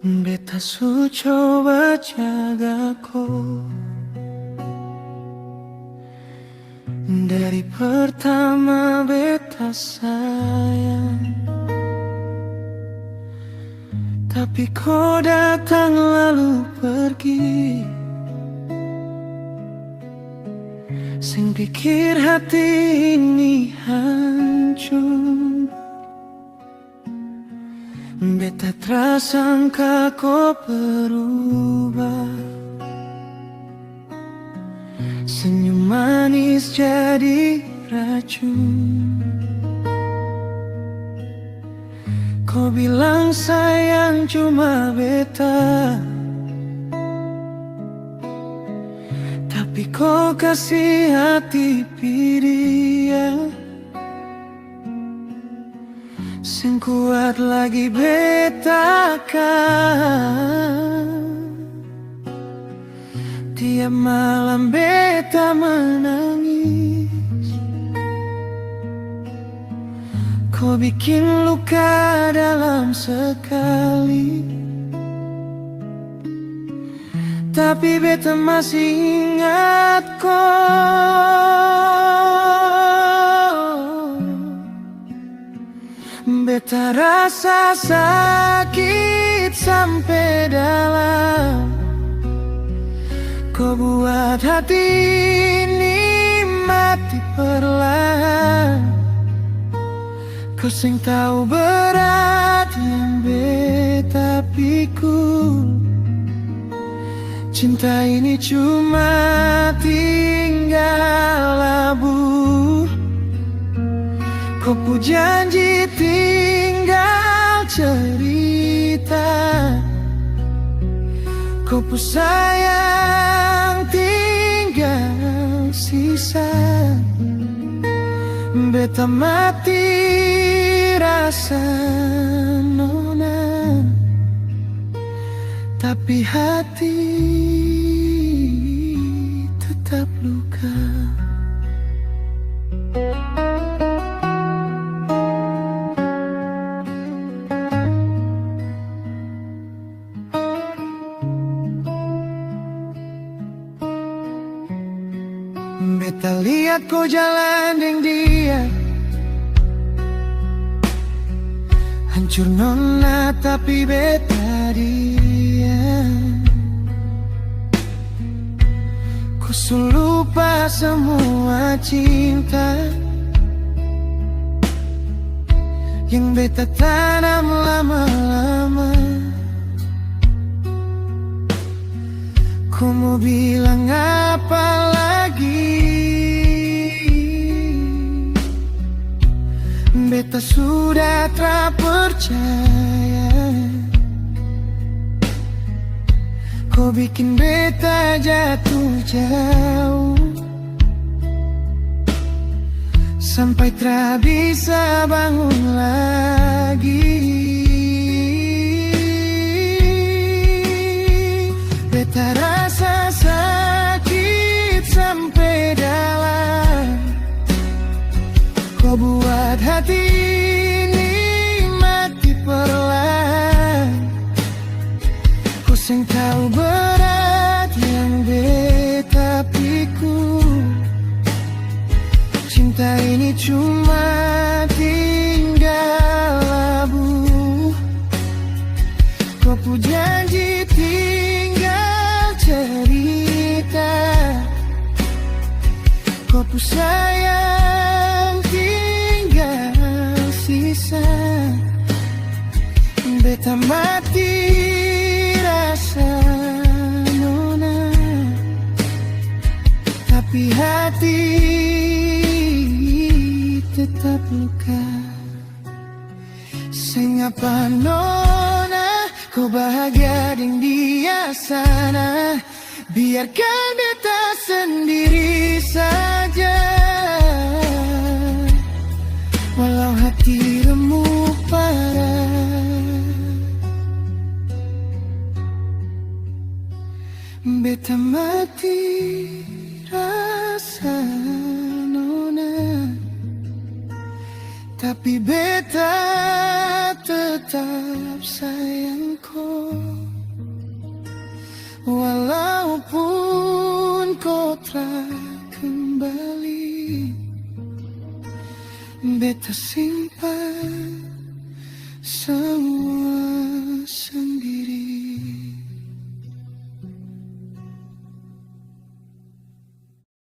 Beta su coba jaga kau dari pertama beta sayang, tapi kau datang lalu pergi. Sing pikir hati ini hancur, beta terasangka kau berubah. Senyum manis jadi racun. Kau bilang sayang cuma beta, tapi kau kasih hati dia. Sing kuat lagi beta kan. Tiap malam beta menangis. Kau bikin luka dalam sekali, tapi beta masih ingat kau. Beta rasa sakit sampai dalam. Kau buat hati ini mati perlahan. Kau sing tahu berat yang beta pikul. Cinta ini cuma tinggal labu. Kau pu janji tinggal cerita. Kau pu sayang tinggal sisa. Beta mati rasa nona, tapi hati tetap luka. Beta lihat kau jalan dengan dia, hancur nona tapi beta dia. Ku lupa semua cinta yang beta tanam lama-lama. Ku mau bilang apa lagi? Beta sudah tak percaya. Kau bikin beta jatuh jauh, sampai tak bisa bangun lagi. Beta rasa sakit sampai dalam. Kau buat hati ini mati perlahan. Kau sing tahu berat yang beta pikul. Cinta ini cuma tinggal labu. Kau pu janji tinggal cerita. Kau pu sayang tinggal sisa. Beta mati rasa nona, tapi hati tetap luka. Sengapa nona kau bahagia dengan dia sana. Biarkan beta sendiri saja. Walau hati remuk parah, beta mati rasa nona, Tapi beta tetap sayang kau, walaupun kau telah kembali. Beta simpan